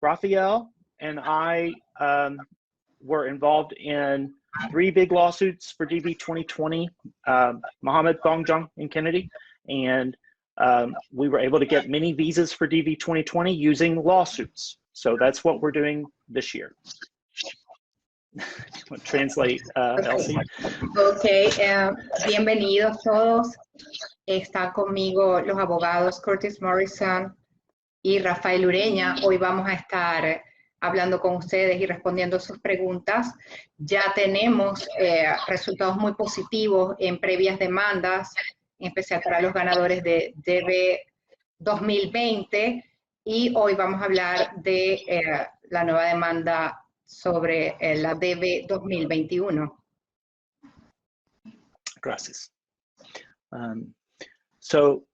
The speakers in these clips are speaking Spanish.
Rafael and I were involved in 3 big lawsuits for DV2020, Mohammed, Thongjong, and Kennedy, and we were able to get many visas for DV2020 using lawsuits. So that's what we're doing this year. Translate, Elsi. Okay, bienvenidos todos. Están conmigo los abogados Curtis Morrison y Rafael Ureña. Hoy vamos a estar hablando con ustedes y respondiendo sus preguntas. Ya tenemos resultados muy positivos en previas demandas, en especial para los ganadores de DV2020, y hoy vamos a hablar de la nueva demanda sobre la DV2021. Gracias. So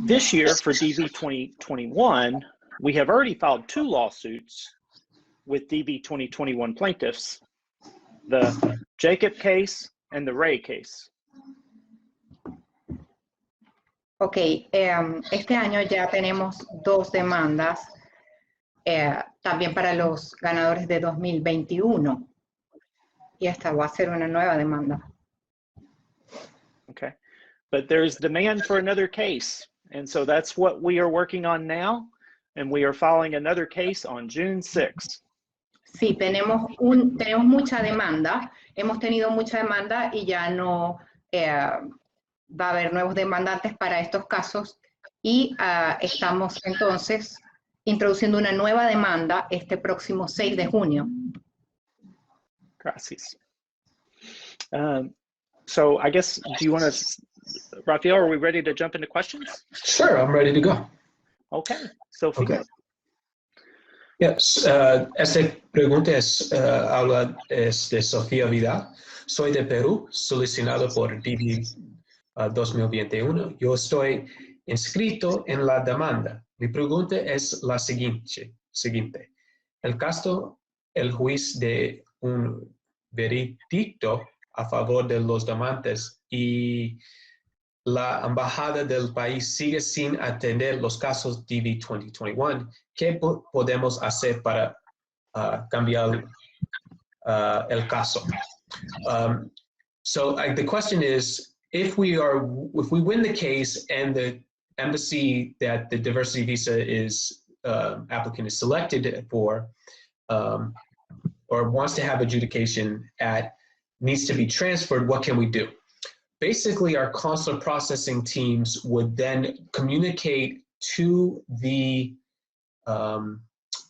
this year for DV2021, we have already filed 2 lawsuits with DV2021 plaintiffs, the Jacob case and the Ray case. Ok, este año ya tenemos 2 demandas, también para los ganadores de 2021. Y esta va a ser una nueva demanda. Okay, but there's demand for another case, and so that's what we are working on now, and we are filing another case on June 6th. Sí, tenemos mucha demanda, hemos tenido mucha demanda y ya no va a haber nuevos demandantes para estos casos, y estamos entonces introduciendo una nueva demanda este próximo 6 de junio. Gracias. So I guess, do you want to, Rafael, are we ready to jump into questions? Sure, I'm ready to go. Okay, Sophie. Okay. Yes, esta pregunta habla de Sofía Vidal. Soy de Perú, solicitado por DV2021. Yo estoy inscrito en la demanda. Mi pregunta es la siguiente. El caso, el juez de un veredicto a favor de los demandantes y la embajada del país sigue sin atender los casos DV2021. ¿Qué podemos hacer para cambiar el caso? So the question is, if we win the case and the embassy that the diversity visa applicant is selected for, or wants to have adjudication at, needs to be transferred, what can we do? Basically, our consular processing teams would then communicate to the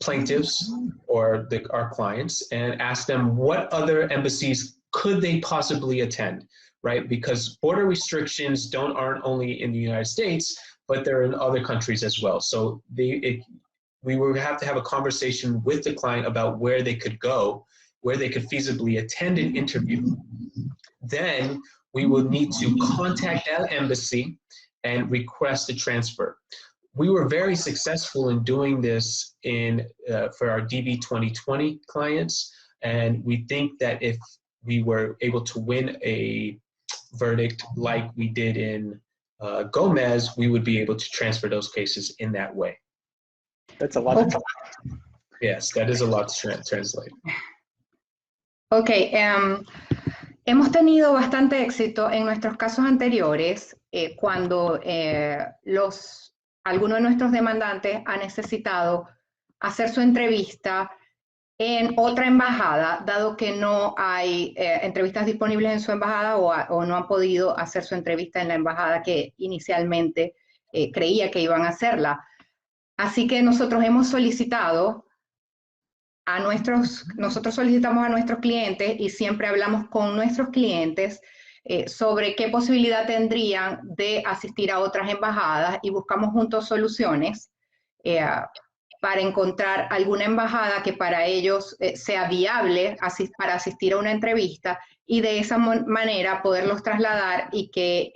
plaintiffs or our clients and ask them what other embassies could they possibly attend, right? Because border restrictions aren't only in the United States, but they're in other countries as well. So we would have to have a conversation with the client about where they could go, where they could feasibly attend an interview. Then we will need to contact that embassy and request a transfer. We were very successful in doing this for our DV2020 clients, and we think that if we were able to win a verdict like we did in Gomez, we would be able to transfer those cases in that way. That's a lot. Yes, that is a lot to translate. Okay, hemos tenido bastante éxito en nuestros casos anteriores cuando alguno de nuestros demandantes ha necesitado hacer su entrevista en otra embajada, dado que no hay entrevistas disponibles en su embajada o no han podido hacer su entrevista en la embajada que inicialmente creía que iban a hacerla. Así que nosotros hemos solicitado nosotros solicitamos a nuestros clientes y siempre hablamos con nuestros clientes sobre qué posibilidad tendrían de asistir a otras embajadas y buscamos juntos soluciones para encontrar alguna embajada que para ellos sea viable para asistir a una entrevista y de esa manera poderlos trasladar y que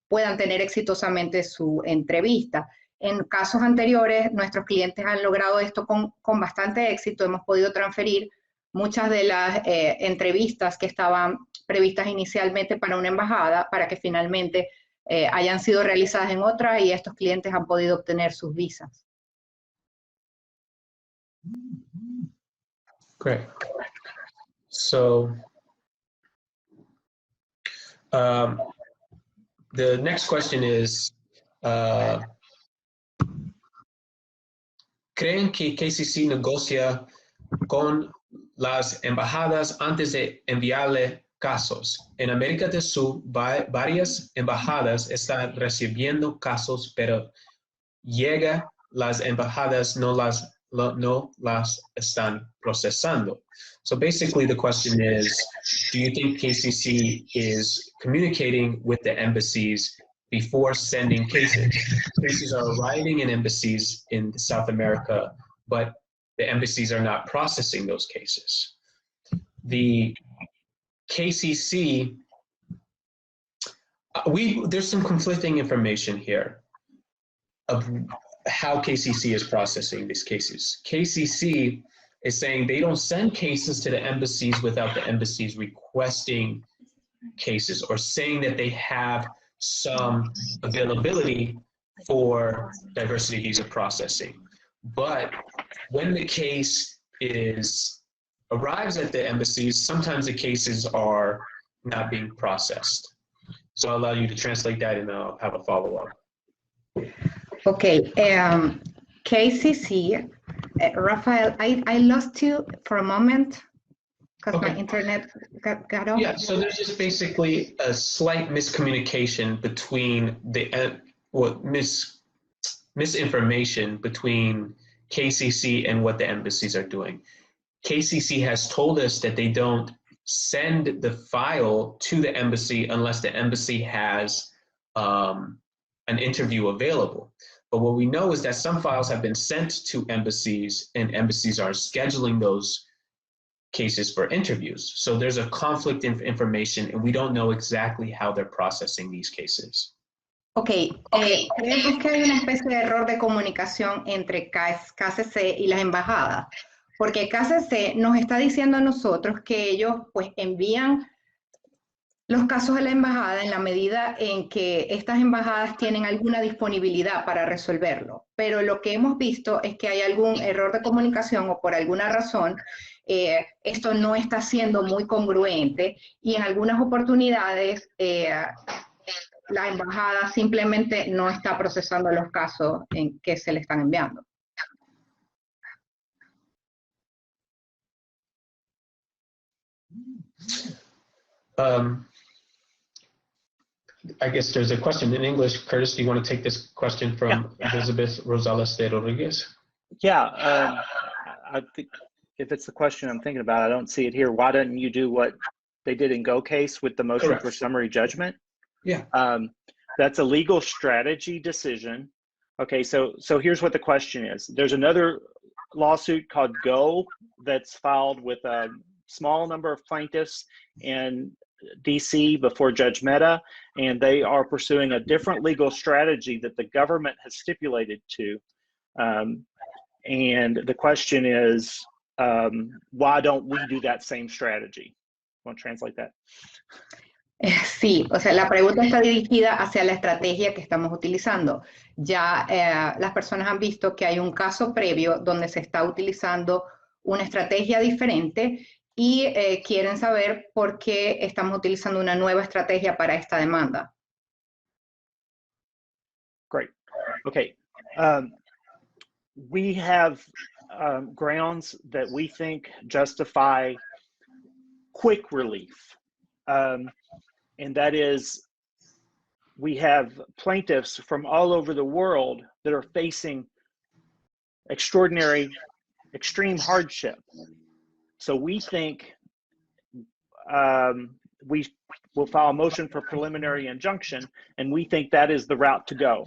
puedan tener exitosamente su entrevista. En casos anteriores, nuestros clientes han logrado esto con bastante éxito. Hemos podido transferir muchas de las entrevistas que estaban previstas inicialmente para una embajada para que finalmente hayan sido realizadas en otra y estos clientes han podido obtener sus visas. Great. So the next question is, ¿creen que KCC negocia con las embajadas antes de enviarle casos? En América del Sur, varias embajadas están recibiendo casos, pero las embajadas no las están procesando. So basically the question is, do you think KCC is communicating with the embassies before sending cases? Cases are arriving in embassies in South America, but the embassies are not processing those cases. The KCC, there's some conflicting information here of how KCC is processing these cases. KCC is saying they don't send cases to the embassies without the embassies requesting cases or saying that they have some availability for diversity visa processing. But when the case arrives at the embassies, sometimes the cases are not being processed. So I'll allow you to translate that and I'll have a follow-up. Okay, KCC, Rafael, I lost you for a moment because my internet got off. Yeah, so there's just basically a slight miscommunication between misinformation between KCC and what the embassies are doing. KCC has told us that they don't send the file to the embassy unless the embassy has an interview available. But what we know is that some files have been sent to embassies and embassies are scheduling those cases for interviews. So there's a conflict in information and we don't know exactly how they're processing these cases. Ok, creemos que hay una especie de error de comunicación entre KCC y las embajadas, porque KCC nos está diciendo a nosotros que ellos pues envían los casos a la embajada en la medida en que estas embajadas tienen alguna disponibilidad para resolverlo. Pero lo que hemos visto es que hay algún error de comunicación o por alguna razón esto no está siendo muy congruente y en algunas oportunidades la embajada simplemente no está procesando los casos en que se le están enviando. I guess there's a question in English. Curtis, do you want to take this question from Elizabeth Rosales de Rodriguez? Yeah, I think if it's the question I'm thinking about, I don't see it here. Why didn't you do what they did in Go case with the motion Correct. for summary judgment? Yeah. That's a legal strategy decision. Okay, so here's what the question is. There's another lawsuit called Go that's filed with a small number of plaintiffs in DC before Judge Mehta, and they are pursuing a different legal strategy that the government has stipulated to. And the question is, why don't we do that same strategy? Want to translate that? Sí, o sea, la pregunta está dirigida hacia la estrategia que estamos utilizando. Ya las personas han visto que hay un caso previo donde se está utilizando una estrategia diferente y quieren saber por qué estamos utilizando una nueva estrategia para esta demanda. Great. Okay. We have grounds that we think justify quick relief. And that is, we have plaintiffs from all over the world that are facing extreme hardship. So we think we will file a motion for preliminary injunction, and we think that is the route to go.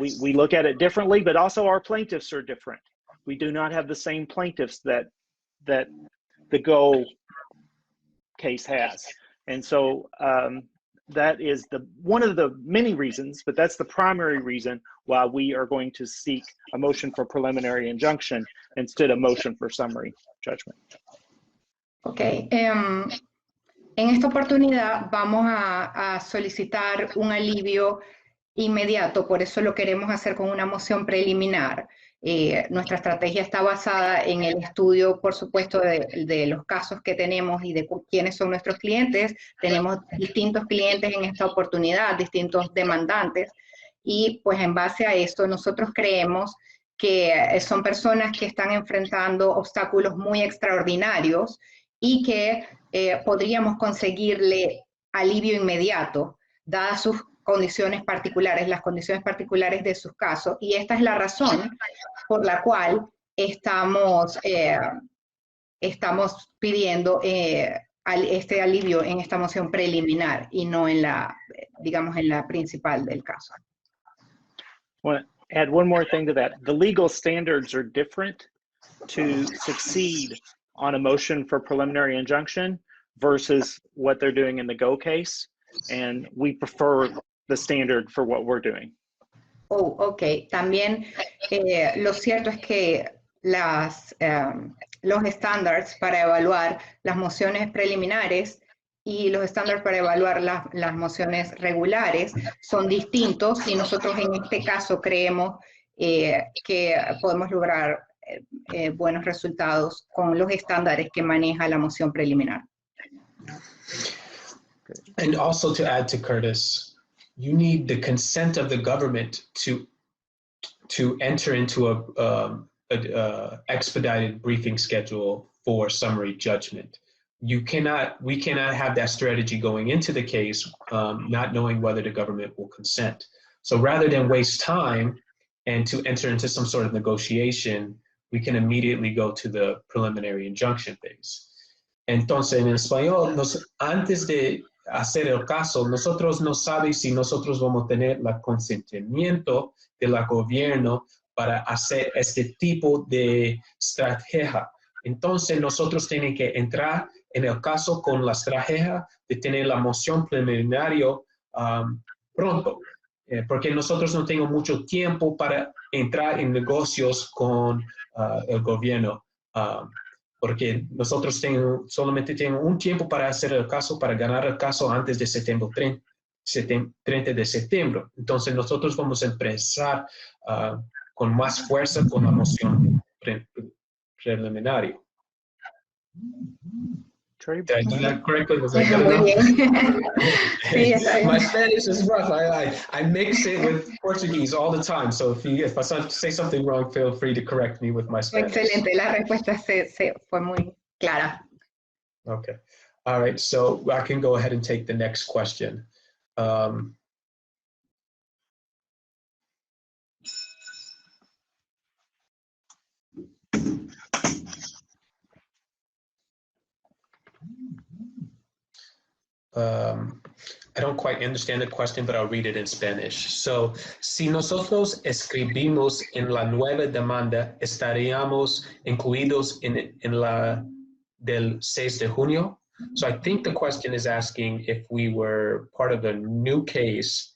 We look at it differently, but also our plaintiffs are different. We do not have the same plaintiffs that the Go case has. And so that is one of the many reasons, but that's the primary reason why we are going to seek a motion for preliminary injunction instead of motion for summary judgment. Ok, en esta oportunidad vamos a solicitar un alivio inmediato, por eso lo queremos hacer con una moción preliminar. Nuestra estrategia está basada en el estudio, por supuesto, de los casos que tenemos y de quiénes son nuestros clientes. Tenemos distintos clientes en esta oportunidad, distintos demandantes, y pues en base a esto nosotros creemos que son personas que están enfrentando obstáculos muy extraordinarios y que podríamos conseguirle alivio inmediato, dadas sus condiciones particulares, las condiciones particulares de sus casos, y esta es la razón por la cual estamos pidiendo este alivio en esta moción preliminar y no en la, digamos, en la principal del caso. Want to add one more thing to that. The legal standards are different to succeed on a motion for preliminary injunction versus what they're doing in the Go case, and we prefer the standard for what we're doing. Oh, ok. También lo cierto es que los estándares para evaluar las mociones preliminares y los estándares para evaluar las mociones regulares son distintos, y nosotros en este caso creemos que podemos lograr buenos resultados con los estándares que maneja la moción preliminar. And also to add to Curtis, you need the consent of the government to enter into a expedited briefing schedule for summary judgment. We cannot have that strategy going into the case, not knowing whether the government will consent. So rather than waste time and to enter into some sort of negotiation, we can immediately go to the preliminary injunction phase. Entonces, en español, antes de hacer el caso, nosotros no sabemos si nosotros vamos a tener el consentimiento del gobierno para hacer este tipo de estrategia. Entonces, nosotros tenemos que entrar en el caso con la estrategia de tener la moción preliminario pronto, porque nosotros no tenemos mucho tiempo para entrar en negocios con el gobierno, porque nosotros solamente tenemos un tiempo para hacer el caso, para ganar el caso antes de 30 de septiembre. Entonces, nosotros vamos a empezar con más fuerza con la moción preliminaria. Did I do that correctly? Was that good enough? My Spanish is rough. I mix it with Portuguese all the time. So if I say something wrong, feel free to correct me with my Spanish. Excelente, la respuesta fue muy clara. Okay. All right. So I can go ahead and take the next question. I don't quite understand the question, but I'll read it in Spanish. So, si nosotros escribimos en la nueva demanda, ¿estaríamos incluidos en la del 6 de junio? So I think the question is asking if we were part of a new case,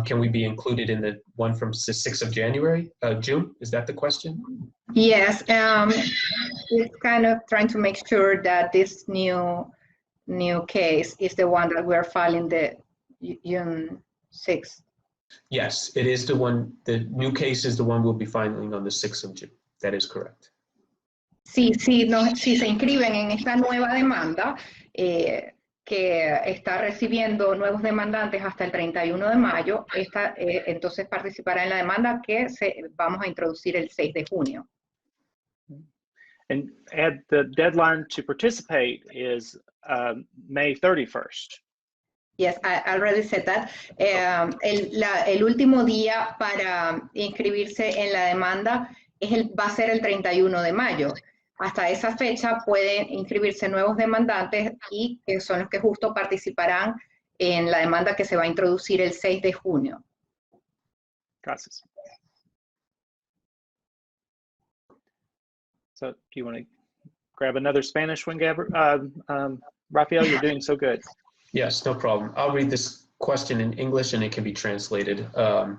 can we be included in the one from the 6th of January, June? Is that the question? Yes, it's kind of trying to make sure that this new case is the one that we're filing the June 6th. Yes, it is the one. The new case is the one we'll be filing on the 6th of June. That is correct. Si se inscriben en esta nueva demanda, que está recibiendo nuevos demandantes hasta el 31 de mayo, entonces participará en la demanda que vamos a introducir el 6 de junio. And the deadline to participate is May 31st. Yes, I already said that. El último día para inscribirse en la demanda va a ser el 31 de mayo. Hasta esa fecha pueden inscribirse nuevos demandantes y que son los que justo participarán en la demanda que se va a introducir el 6 de junio. Gracias. So, do you want to grab another Spanish one, Rafael? You're doing so good. Yes, no problem. I'll read this question in English and it can be translated. I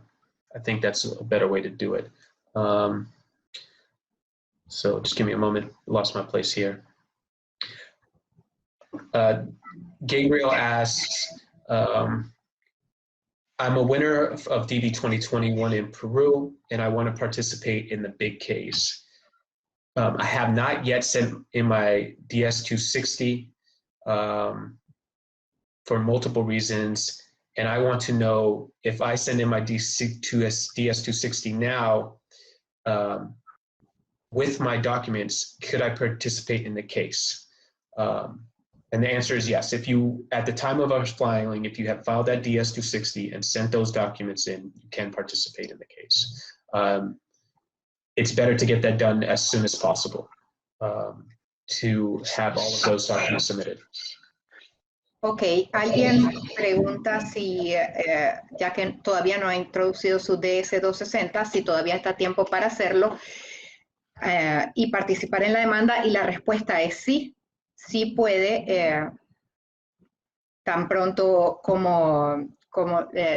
think that's a better way to do it. So just give me a moment. Lost my place here. Gabriel asks, I'm a winner of DV2021 in Peru, and I want to participate in the big case. I have not yet sent in my DS260 for multiple reasons, and I want to know if I send in my DS260 now, with my documents, could I participate in the case? And the answer is yes. If you, at the time of our filing, if you have filed that DS260 and sent those documents in, you can participate in the case. It's better to get that done as soon as possible to have all of those documents submitted. Ok, alguien pregunta si, ya que todavía no ha introducido su DS260, si todavía está a tiempo para hacerlo y participar en la demanda, y la respuesta es sí, sí puede, tan pronto como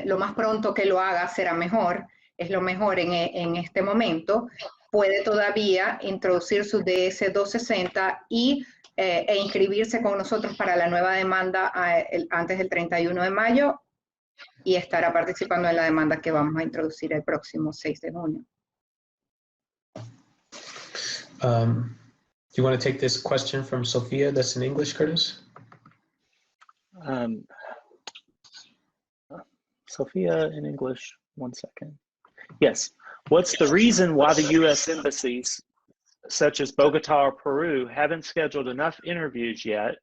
lo más pronto que lo haga será mejor, es lo mejor en este momento. Puede todavía introducir su DS260 e inscribirse con nosotros para la nueva demanda antes del 31 de mayo y estará participando en la demanda que vamos a introducir el próximo 6 de junio. Do you want to take this question from Sophia that's in English, Curtis? Sophia in English, 1 second. Yes. What's the reason why the U.S. embassies, such as Bogota or Peru, haven't scheduled enough interviews yet?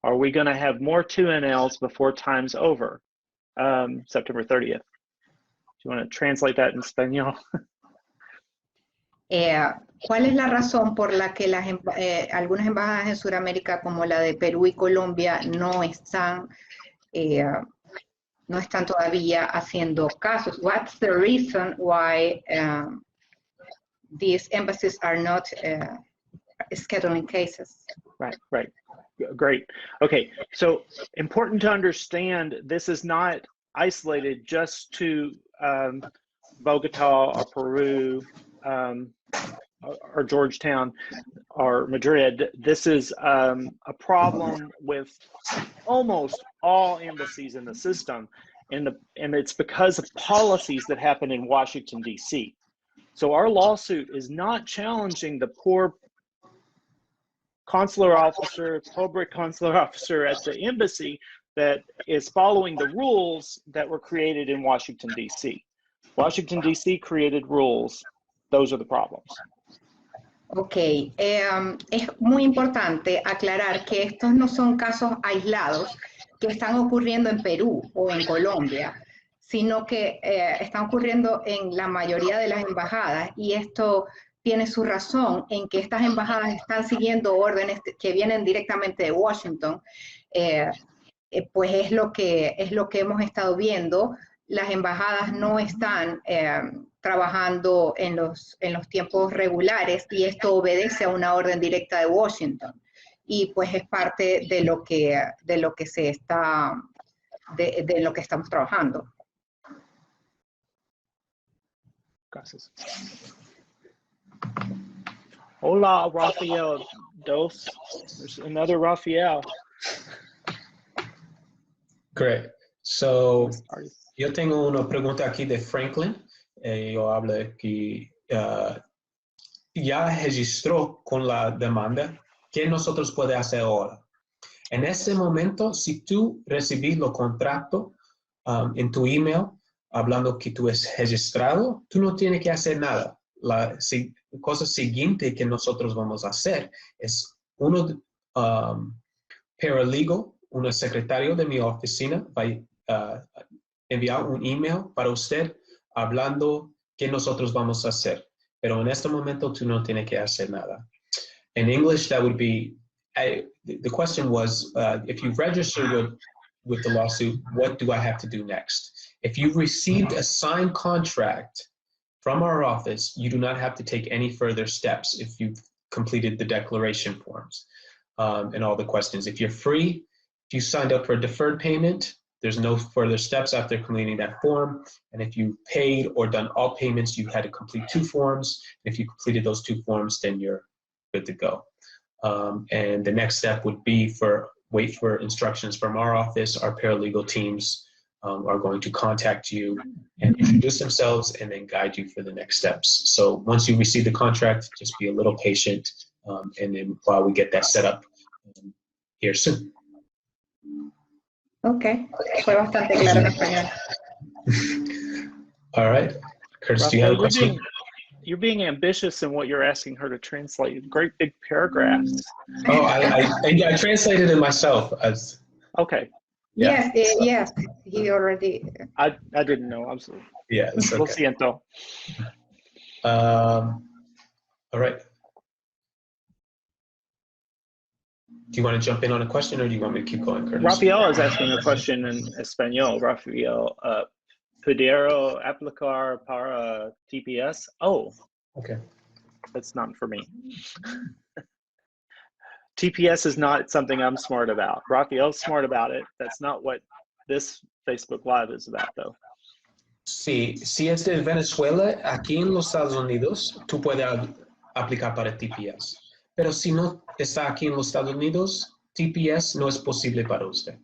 Are we going to have more 2NLs before time's over? September 30th. Do you want to translate that in Spanish? ¿Cuál es la razón por la que algunas embajadas en Sudamérica, como la de Perú y Colombia, no están todavía haciendo casos? What's the reason why these embassies are not scheduling cases? Right. Great. Okay, so important to understand, this is not isolated just to Bogota or Peru or Georgetown or Madrid. This is a problem with almost all embassies in the system, and it's because of policies that happen in Washington, D.C. So our lawsuit is not challenging the poor consular officer, public consular officer at the embassy that is following the rules that were created in Washington, D.C. Washington, D.C. created rules. Those are the problems. Ok, es muy importante aclarar que estos no son casos aislados que están ocurriendo en Perú o en Colombia, sino que están ocurriendo en la mayoría de las embajadas, y esto tiene su razón en que estas embajadas están siguiendo órdenes que vienen directamente de Washington. Pues es lo que hemos estado viendo. Las embajadas no están trabajando en los tiempos regulares, y esto obedece a una orden directa de Washington, y pues es parte de lo que estamos trabajando. Gracias. Hola, Rafael. There's another Rafael. Great. So, yo tengo una pregunta aquí de Franklin. Yo hablo que ya registró con la demanda. ¿Qué nosotros podemos hacer ahora? En ese momento, si tú recibís los contratos en tu email, hablando que tú es registrado, tú no tienes que hacer nada. La cosa siguiente que nosotros vamos a hacer es paralegal, un secretario de mi oficina, va a enviar un email para usted hablando qué nosotros vamos a hacer. Pero en este momento tú no tienes que hacer nada. In English, that would be, the question was, if you've registered with the lawsuit, what do I have to do next? If you've received a signed contract from our office, you do not have to take any further steps if you've completed the declaration forms and all the questions. If you're free, if you signed up for a deferred payment, there's no further steps after completing that form. And if you paid or done all payments, you had to complete 2 forms. If you completed those 2 forms, then you're good to go. And the next step would be wait for instructions from our office, our paralegal teams, are going to contact you and introduce themselves and then guide you for the next steps. So once you receive the contract, just be a little patient, and then while we get that set up here soon. Okay, fue bastante claro en español. All right, Curtis, do you have a question? You're being ambitious in what you're asking her to translate. Great big paragraphs. Oh, I translated it myself as. Okay. Yeah. Yes, he already. I didn't know. I'm sorry. Yeah, it's okay. Lo siento. All right. Do you want to jump in on a question, or do you want me to keep going, Curtis? Rafael is asking a question in Espanol. Rafael, ¿puedo aplicar para TPS? Oh, okay. That's not for me. TPS is not something I'm smart about. Rafael's smart about it. That's not what this Facebook Live is about, though. Sí, si es de Venezuela, aquí en los Estados Unidos, tú puedes aplicar para TPS. Pero si no está aquí en los Estados Unidos, TPS no es posible para usted.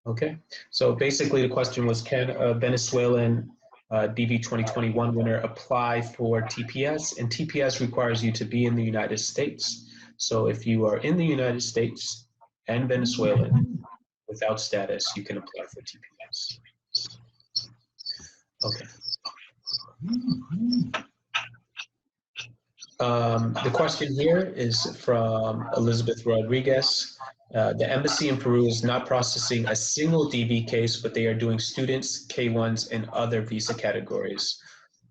Okay, so basically the question was, can a Venezuelan DV2021 winner apply for TPS? And TPS requires you to be in the United States. So if you are in the United States and Venezuelan without status, you can apply for TPS. Okay. The question here is from Elizabeth Rodriguez. The embassy in Peru is not processing a single DV case, but they are doing students, K1s, and other visa categories.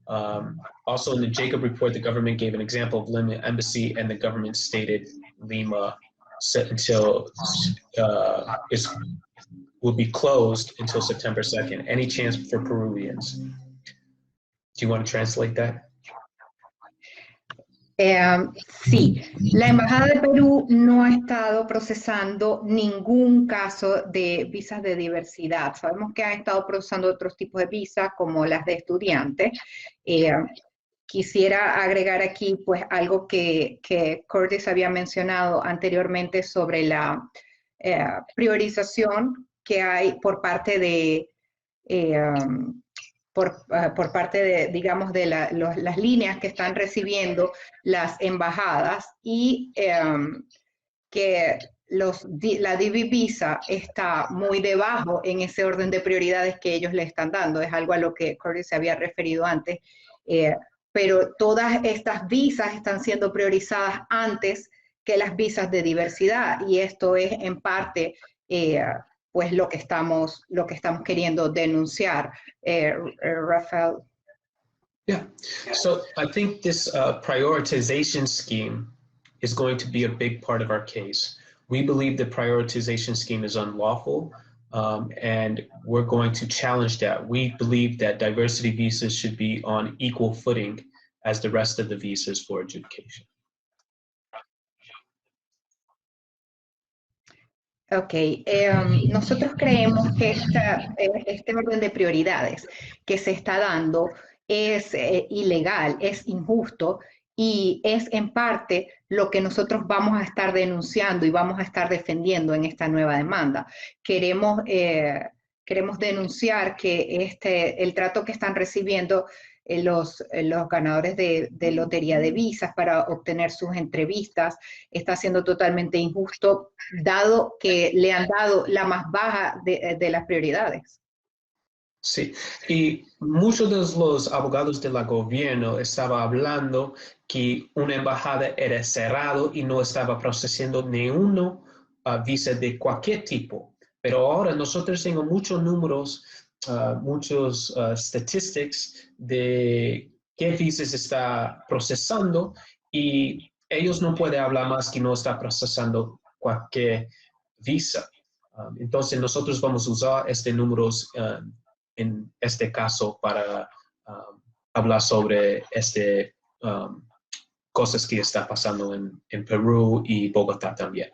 Also in the Jacob report, the government gave an example of Lima embassy, and the government stated Lima until will be closed until September 2nd. Any chance for Peruvians? Do you want to translate that? Sí, la Embajada de Perú no ha estado procesando ningún caso de visas de diversidad. Sabemos que ha estado procesando otros tipos de visas, como las de estudiantes. Quisiera agregar aquí pues algo que Curtis había mencionado anteriormente sobre la priorización que hay por parte de por parte de, digamos, de las líneas que están recibiendo las embajadas, y que la DV Visa está muy debajo en ese orden de prioridades que ellos le están dando. Es algo a lo que Curtis se había referido antes, pero todas estas visas están siendo priorizadas antes que las visas de diversidad, y esto es en parte pues lo que estamos queriendo denunciar. Rafael. Yeah, so I think this prioritization scheme is going to be a big part of our case. We believe the prioritization scheme is unlawful, and we're going to challenge that. We believe that diversity visas should be on equal footing as the rest of the visas for adjudication. Ok, nosotros creemos que este orden de prioridades que se está dando es ilegal, es injusto, y es en parte lo que nosotros vamos a estar denunciando y vamos a estar defendiendo en esta nueva demanda. Queremos denunciar que el trato que están recibiendo los ganadores de lotería de visas para obtener sus entrevistas está siendo totalmente injusto, dado que le han dado la más baja de las prioridades. Sí, y muchos de los abogados del gobierno estaban hablando que una embajada era cerrado y no estaba procesando ni uno visa de cualquier tipo. Pero ahora nosotros tenemos muchos números, muchos statistics de qué visas está procesando, y ellos no pueden hablar más que no está procesando cualquier visa. Entonces nosotros vamos a usar estos números en este caso para hablar sobre cosas que está pasando en Perú y Bogotá también.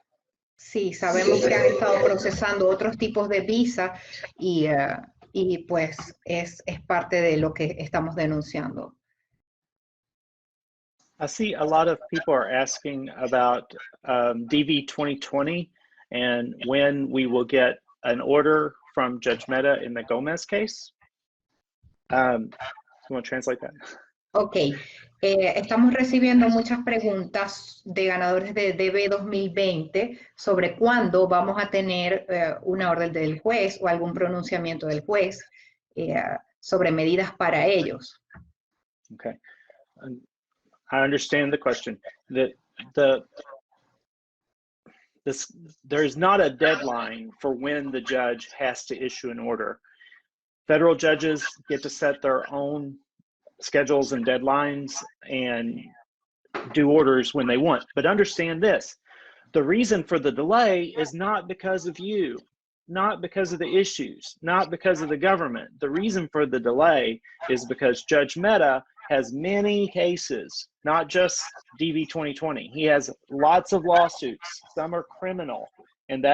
Sí, sabemos que han estado procesando otros tipos de visa, y pues es parte de lo que estamos denunciando. I see a lot of people are asking about DV2020 and when we will get an order from Judge Mehta in the Gomez case. You want to translate that? Ok, estamos recibiendo muchas preguntas de ganadores de DV2020 sobre cuándo vamos a tener una orden del juez o algún pronunciamiento del juez sobre medidas para ellos. Okay, I understand the question. There's not a deadline for when the judge has to issue an order. Federal judges get to set their own schedules and deadlines and do orders when they want. But understand this, the reason for the delay is not because of you, not because of the issues, not because of the government. The reason for the delay is because Judge Mehta has many cases, not just DV2020. He has lots of lawsuits. Some are criminal, and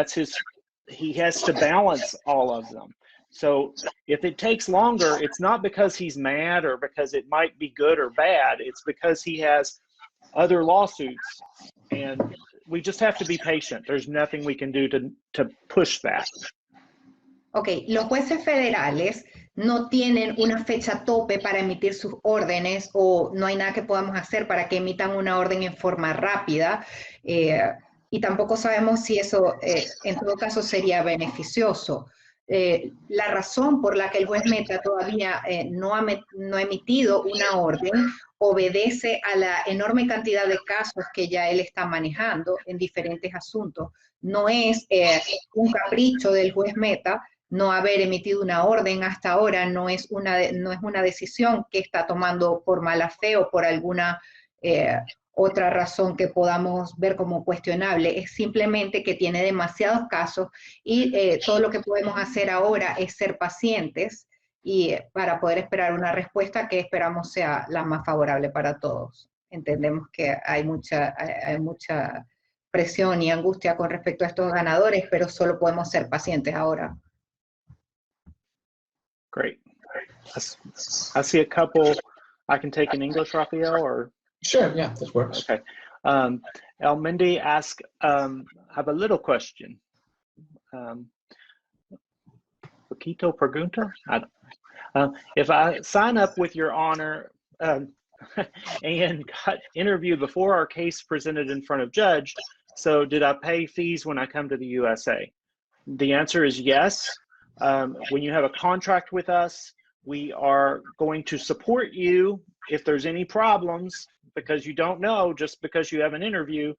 he has to balance all of them. So if it takes longer, it's not because he's mad or because it might be good or bad. It's because he has other lawsuits, and we just have to be patient. There's nothing we can do to push that. Ok, los jueces federales no tienen una fecha tope para emitir sus órdenes o no hay nada que podamos hacer para que emitan una orden en forma rápida y tampoco sabemos si eso en todo caso sería beneficioso. La razón por la que el juez Mehta todavía no ha emitido una orden obedece a la enorme cantidad de casos que ya él está manejando en diferentes asuntos. No es un capricho del juez Mehta no haber emitido una orden hasta ahora, no es una decisión que está tomando por mala fe o por alguna otra razón que podamos ver como cuestionable, es simplemente que tiene demasiados casos y todo lo que podemos hacer ahora es ser pacientes y para poder esperar una respuesta que esperamos sea la más favorable para todos. Entendemos que hay mucha presión y angustia con respecto a estos ganadores, pero solo podemos ser pacientes ahora. Great. I see a couple I can take in English, Rafael, or? Sure, yeah, that works. Okay. El Mendy asks, I have a little question. Poquito pregunta? If I sign up with your honor and got interviewed before our case presented in front of judge, so did I pay fees when I come to the USA? The answer is yes. When you have a contract with us, we are going to support you if there's any problems, because you don't know just because you have an interview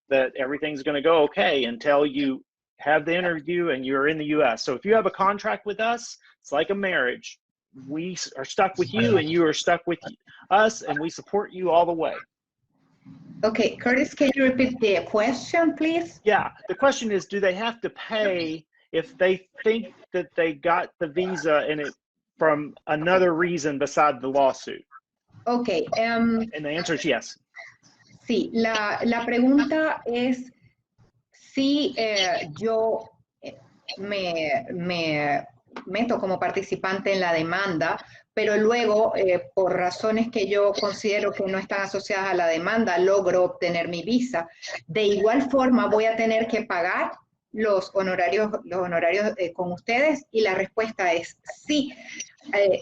that everything's going to go okay until you have the interview and you're in the US. So if you have a contract with us, it's like a marriage. We are stuck with you and you are stuck with us, and we support you all the way. Okay, Curtis, can you repeat the question, please? Yeah, the question is, do they have to pay if they think that they got the visa and it from another reason beside the lawsuit? Okay. And the answer is yes. Sí, la pregunta es si yo me meto como participante en la demanda, pero luego, por razones que yo considero que no están asociadas a la demanda, logro obtener mi visa. De igual forma, voy a tener que pagar los honorarios con ustedes, y la respuesta es sí.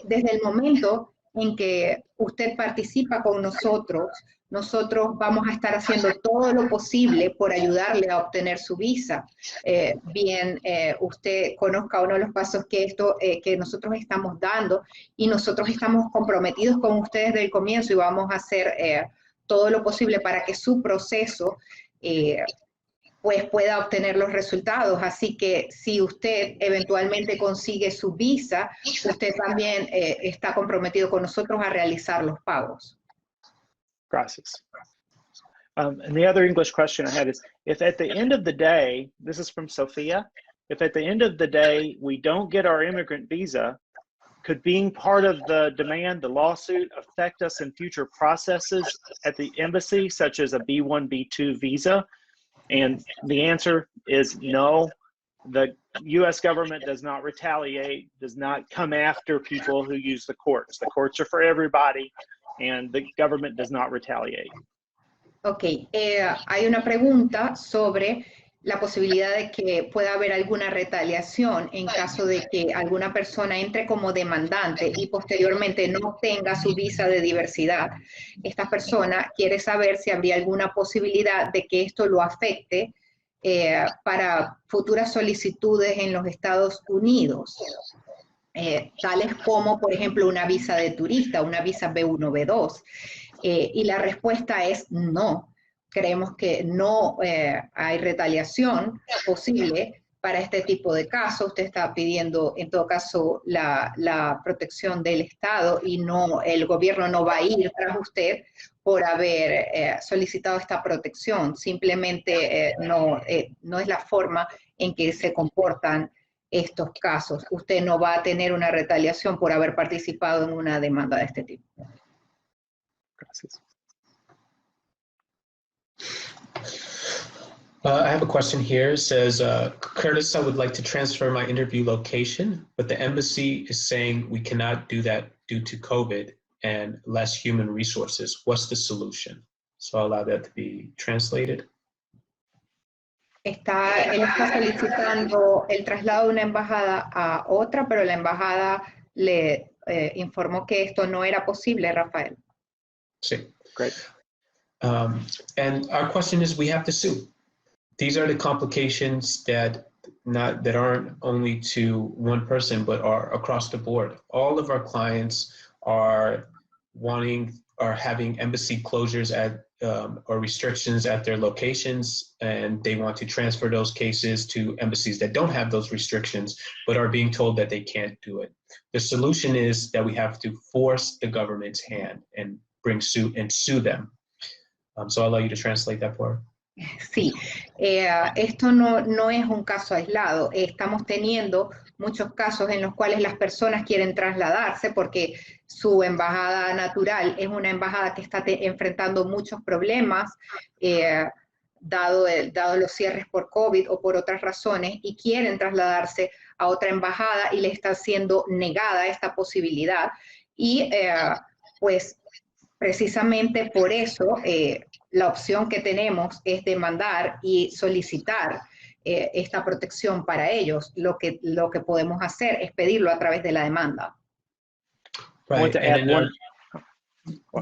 Desde el momento en que usted participa con nosotros, nosotros vamos a estar haciendo todo lo posible por ayudarle a obtener su visa. Bien, usted conozca uno de los pasos que nosotros estamos dando, y nosotros estamos comprometidos con ustedes desde el comienzo y vamos a hacer todo lo posible para que su proceso pues pueda obtener los resultados. Así que si usted eventualmente consigue su visa, usted también está comprometido con nosotros a realizar los pagos. Gracias. And the other English question I had is, if at the end of the day, this is from Sophia, if at the end of the day we don't get our immigrant visa, could being part of the demand, the lawsuit, affect us in future processes at the embassy, such as a B1, B2 visa? And the answer is no. The U.S. government does not retaliate, does not come after people who use the courts. The courts are for everybody, and the government does not retaliate. Ok, hay una pregunta sobre la posibilidad de que pueda haber alguna retaliación en caso de que alguna persona entre como demandante y posteriormente no obtenga su visa de diversidad. Esta persona quiere saber si habría alguna posibilidad de que esto lo afecte para futuras solicitudes en los Estados Unidos, tales como, por ejemplo, una visa de turista, una visa B1, B2. Y la respuesta es no. Creemos que no hay retaliación posible para este tipo de casos. Usted está pidiendo, en todo caso, la protección del Estado y no, el gobierno no va a ir tras usted por haber solicitado esta protección. Simplemente no es la forma en que se comportan estos casos. Usted no va a tener una retaliación por haber participado en una demanda de este tipo. Gracias. I have a question here. It says, Curtis, I would like to transfer my interview location, but the embassy is saying we cannot do that due to COVID and less human resources. What's the solution? So I'll allow that to be translated. Él está solicitando el traslado de una embajada a otra, pero la embajada le informó que esto no era posible, Rafael. Sí. Great. And our question is, we have to sue. These are the complications that aren't only to one person, but are across the board. All of our clients are having embassy closures or restrictions at their locations, and they want to transfer those cases to embassies that don't have those restrictions, but are being told that they can't do it. The solution is that we have to force the government's hand and bring suit and sue them. So I'll allow you to translate that for her. Sí, esto no es un caso aislado. Estamos teniendo muchos casos en los cuales las personas quieren trasladarse porque su embajada natural es una embajada que está enfrentando muchos problemas, dado los cierres por COVID o por otras razones, y quieren trasladarse a otra embajada y le está siendo negada esta posibilidad. Y pues precisamente por eso la opción que tenemos es demandar y solicitar esta protección para ellos. Lo que podemos hacer es pedirlo a través de la demanda. I want to add one.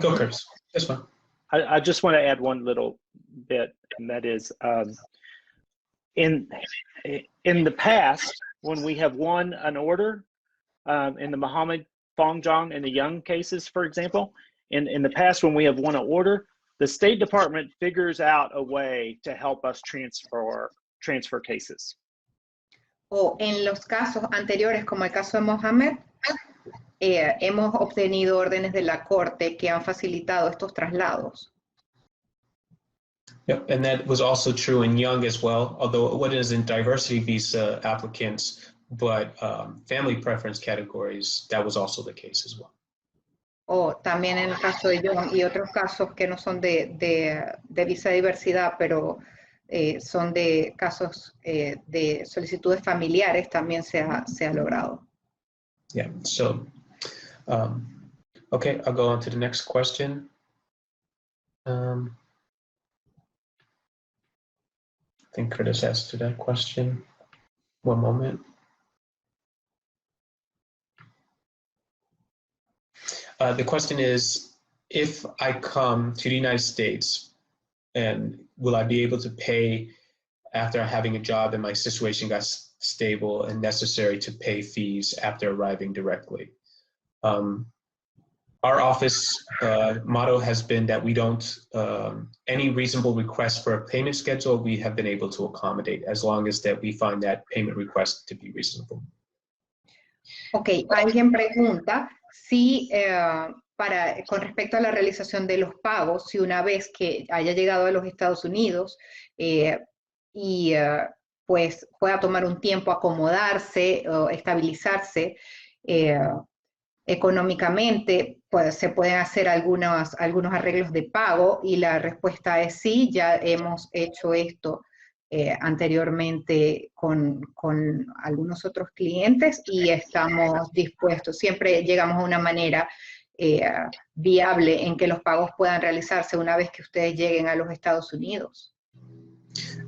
Go, Chris. This one. I just want to add one little bit, and that is in the past, when we have won an order, in the Mohammed Bongjong and the Young cases, for example, in the past when we have won an order, the State Department figures out a way to help us transfer cases. O en los casos anteriores, como el caso de Mohammed, hemos obtenido órdenes de la Corte que han facilitado estos traslados. Yep, and that was also true in Young as well, although it wasn't diversity visa applicants, but family preference categories, that was also the case as well. O también en el caso de Young y otros casos que no son de visa de diversidad, pero son de casos de solicitudes familiares, también se ha logrado. Yeah, so, okay, I'll go on to the next question. I think Curtis answered that question. One moment. The question is, if I come to the United States, and will I be able to pay after having a job and my situation got stable and necessary to pay fees after arriving directly? Our office motto has been that we don't, any reasonable request for a payment schedule, we have been able to accommodate as long as that we find that payment request to be reasonable. Ok, alguien pregunta si con respecto a la realización de los pagos, si una vez que haya llegado a los Estados Unidos pues pueda tomar un tiempo acomodarse o estabilizarse económicamente, pues se pueden hacer algunos arreglos de pago, y la respuesta es sí. Ya hemos hecho esto anteriormente con algunos otros clientes y estamos dispuestos, siempre llegamos a una manera viable en que los pagos puedan realizarse una vez que ustedes lleguen a los Estados Unidos.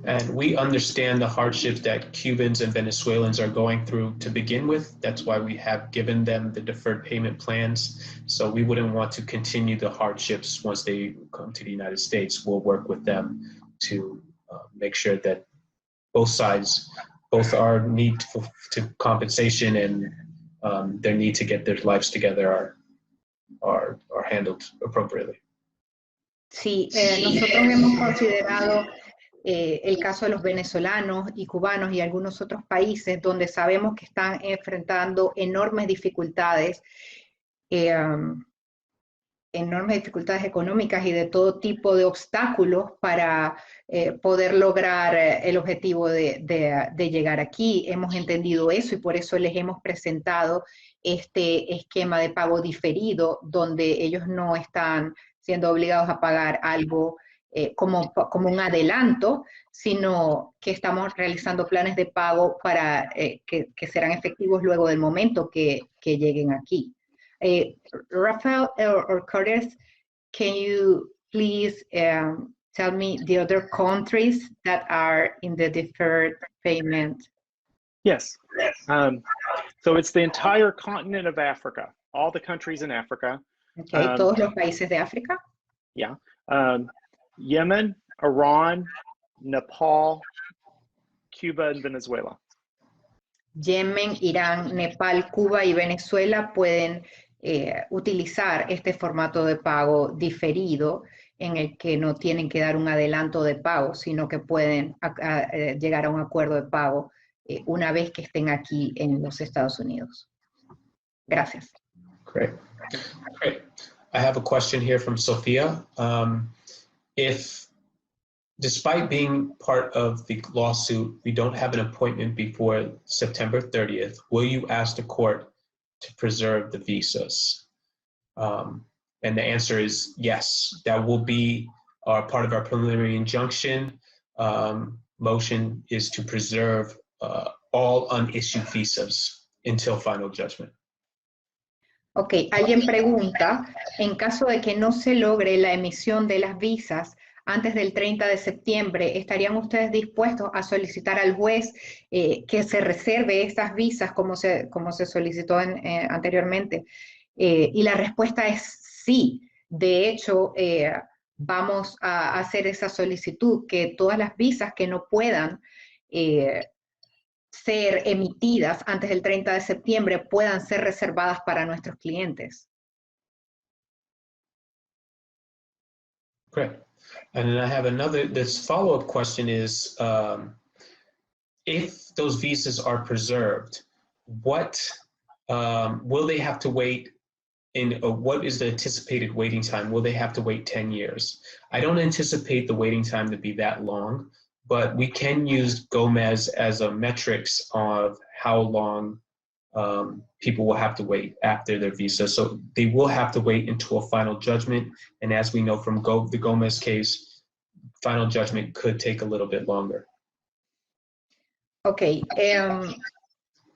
And we understand the hardships that Cubans and Venezuelans are going through to begin with. That's why we have given them the deferred payment plans. So we wouldn't want to continue the hardships once they come to the United States. We'll work with them to make sure that both sides, both our need to compensation and their need to get their lives together are handled appropriately. Sí, nosotros hemos considerado el caso de los venezolanos y cubanos y algunos otros países donde sabemos que están enfrentando enormes dificultades económicas y de todo tipo de obstáculos para poder lograr el objetivo de llegar aquí. Hemos entendido eso y por eso les hemos presentado este esquema de pago diferido donde ellos no están siendo obligados a pagar algo como un adelanto, sino que estamos realizando planes de pago para que serán efectivos luego del momento que lleguen aquí. Rafael or Curtis, can you please tell me the other countries that are in the deferred payment? Yes. So it's the entire continent of Africa, all the countries in Africa. Okay, todos los países de África. Yeah. Yemen, Iran, Nepal, Cuba, and Venezuela. Yemen, Irán, Nepal, Cuba y Venezuela pueden utilizar este formato de pago diferido en el que no tienen que dar un adelanto de pago, sino que pueden llegar a un acuerdo de pago una vez que estén aquí en los Estados Unidos. Gracias. Great. Great. I have a question here from Sophia. If, despite being part of the lawsuit, we don't have an appointment before September 30th, will you ask the court to preserve the visas? And the answer is yes. That will be part of our preliminary injunction. Motion is to preserve all unissued visas until final judgment. Ok, alguien pregunta, en caso de que no se logre la emisión de las visas antes del 30 de septiembre, ¿estarían ustedes dispuestos a solicitar al juez que se reserve estas visas como se solicitó anteriormente? Y la respuesta es sí. De hecho, vamos a hacer esa solicitud, que todas las visas que no puedan ser emitidas antes del 30 de septiembre puedan ser reservadas para nuestros clientes. Great. And then I have this follow-up question is, if those visas are preserved, what will they have to wait what is the anticipated waiting time? Will they have to wait 10 years? I don't anticipate the waiting time to be that long, but we can use Gomez as a metrics of how long people will have to wait after their visa. So they will have to wait until a final judgment. And as we know from the Gomez case, final judgment could take a little bit longer. Ok,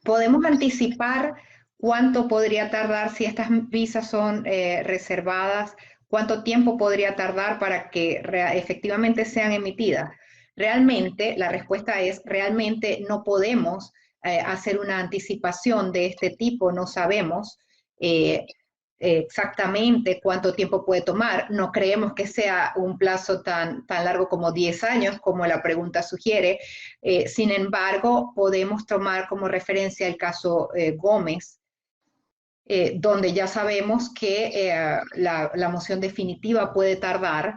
podemos anticipar cuánto podría tardar si estas visas son reservadas, cuánto tiempo podría tardar para que efectivamente sean emitidas. Realmente, la respuesta es, realmente no podemos hacer una anticipación de este tipo, no sabemos exactamente cuánto tiempo puede tomar. No creemos que sea un plazo tan largo como 10 años, como la pregunta sugiere. Sin embargo, podemos tomar como referencia el caso Gómez, donde ya sabemos que la moción definitiva puede tardar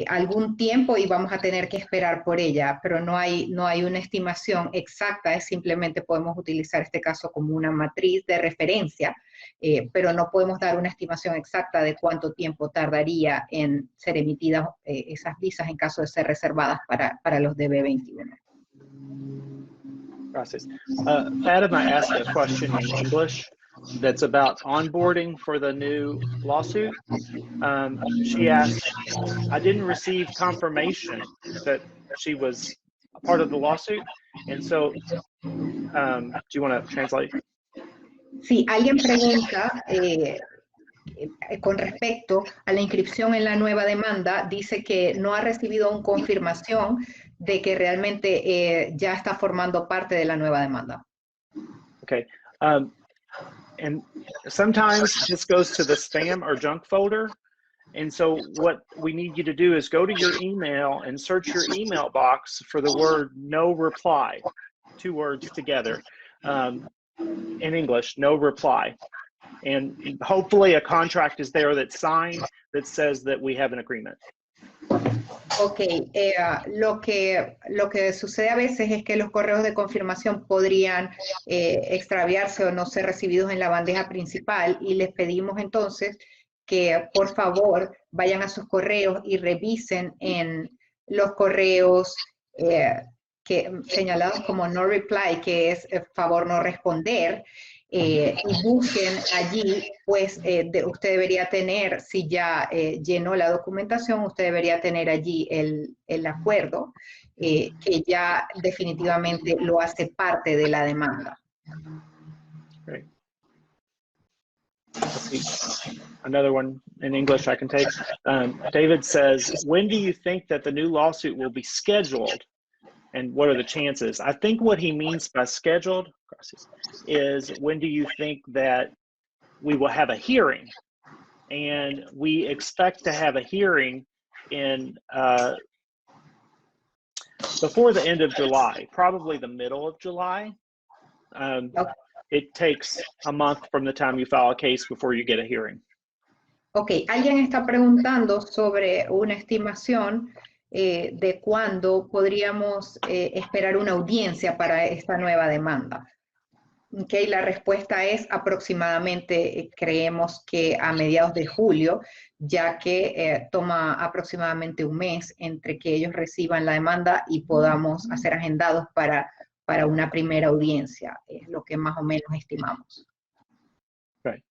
algún tiempo y vamos a tener que esperar por ella, pero no hay una estimación exacta, es simplemente podemos utilizar este caso como una matriz de referencia, pero no podemos dar una estimación exacta de cuánto tiempo tardaría en ser emitidas esas visas en caso de ser reservadas para los DV21. Gracias. Fatima asked a question in English that's about onboarding for the new lawsuit. She asked, I didn't receive confirmation that she was a part of the lawsuit. And so, do you want to translate? Sí, alguien pregunta con respecto a la inscripción en la nueva demanda, dice que no ha recibido una confirmación de que realmente ya está formando parte de la nueva demanda. Okay. And sometimes this goes to the spam or junk folder. And so what we need you to do is go to your email and search your email box for the word no reply, 2 words together, in English, no reply. And hopefully a contract is there that's signed that says that we have an agreement. Ok, lo que sucede a veces es que los correos de confirmación podrían extraviarse o no ser recibidos en la bandeja principal, y les pedimos entonces que por favor vayan a sus correos y revisen en los correos señalados como no reply, que es favor no responder, y busquen allí, pues usted debería tener, si ya llenó la documentación, usted debería tener allí el acuerdo que ya definitivamente lo hace parte de la demanda. Great. Another one in English I can take. David says, when do you think that the new lawsuit will be scheduled, and what are the chances? I think what he means by scheduled is, when do you think that we will have a hearing? And we expect to have a hearing in before the end of July, probably the middle of July. Okay. It takes a month from the time you file a case before you get a hearing. Ok, alguien está preguntando sobre una estimación de cuándo podríamos esperar una audiencia para esta nueva demanda. Okay, la respuesta es aproximadamente, creemos que a mediados de julio, ya que toma aproximadamente un mes entre que ellos reciban la demanda y podamos hacer agendados para una primera audiencia, es lo que más o menos estimamos. Right.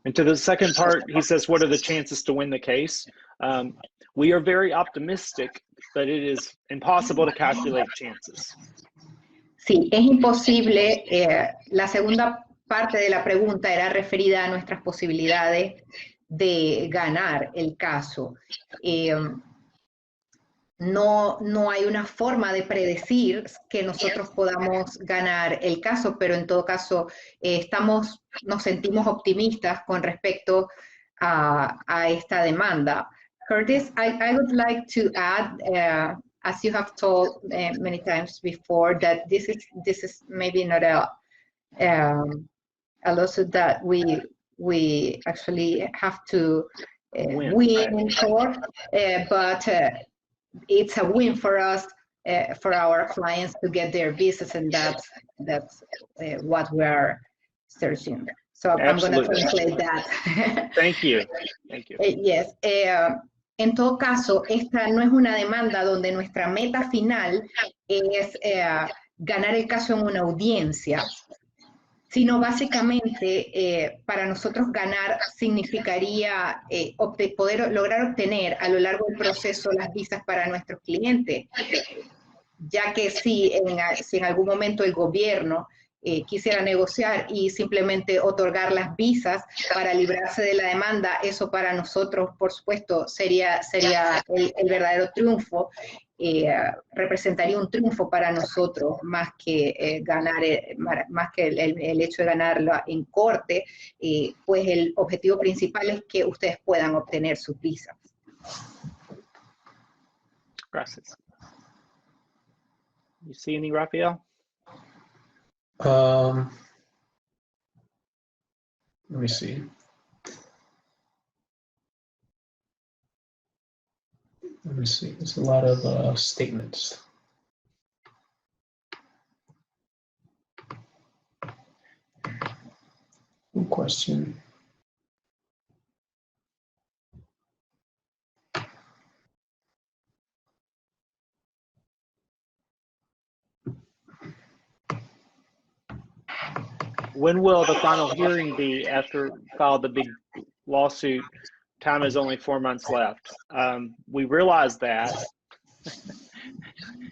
And to the second part, he says, what are the chances to win the case? We are very optimistic, but it is impossible to calculate chances. Sí, es imposible. La segunda parte de la pregunta era referida a nuestras posibilidades de ganar el caso. No hay una forma de predecir que nosotros podamos ganar el caso, pero en todo caso nos sentimos optimistas con respecto a esta demanda. Curtis, I would like to add, as you have told many times before, that this is maybe not a lawsuit that we actually have to win in court, but it's a win for us, for our clients to get their visas, and that's what we are searching. So Absolutely. I'm going to translate that. Thank you. Thank you. Yes. En todo caso, esta no es una demanda donde nuestra meta final es ganar el caso en una audiencia, sino básicamente para nosotros ganar significaría poder lograr obtener a lo largo del proceso las visas para nuestros clientes, ya que si en algún momento el gobierno quisiera negociar y simplemente otorgar las visas para librarse de la demanda, eso para nosotros, por supuesto, sería el verdadero triunfo, representaría un triunfo para nosotros, más que el hecho de ganarlo en corte, pues el objetivo principal es que ustedes puedan obtener sus visas. Gracias. You see any, Rafael? Let me see. There's a lot of statements. Good question. When will the final hearing be after filed the big lawsuit? Time is only 4 months left. We realize that,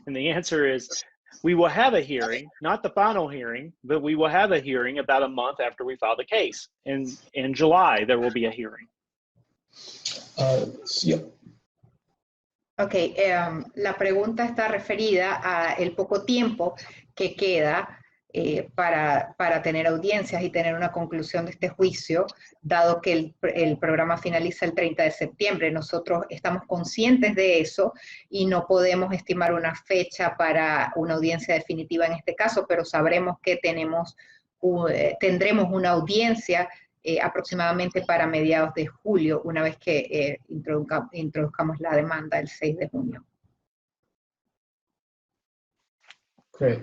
and the answer is we will have a hearing, not the final hearing, but we will have a hearing about a month after we file the case. In July, there will be a hearing. Yep. Ok, la pregunta está referida a el poco tiempo que queda para tener audiencias y tener una conclusión de este juicio, dado que el programa finaliza el 30 de septiembre. Nosotros estamos conscientes de eso y no podemos estimar una fecha para una audiencia definitiva en este caso, pero sabremos que tendremos una audiencia aproximadamente para mediados de julio, una vez que introduzcamos la demanda el 6 de junio. Great.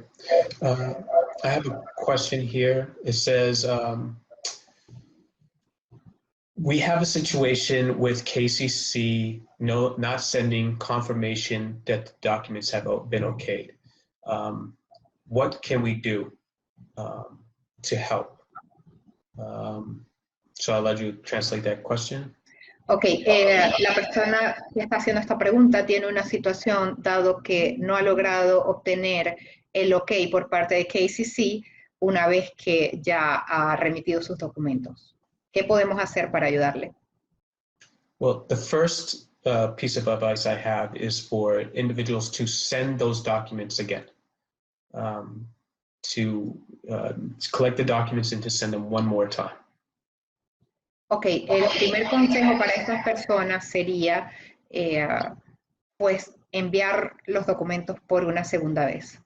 I have a question here. It says, we have a situation with KCC not sending confirmation that the documents have been okayed. What can we do to help? So I'll let you translate that question. Ok, la persona que está haciendo esta pregunta tiene una situación dado que no ha logrado obtener el ok por parte de KCC una vez que ya ha remitido sus documentos. ¿Qué podemos hacer para ayudarle? Well, the first piece of advice I have is for individuals to send those documents again, to collect the documents and to send them one more time. Ok, el primer consejo para estas personas sería, pues, enviar los documentos por una segunda vez.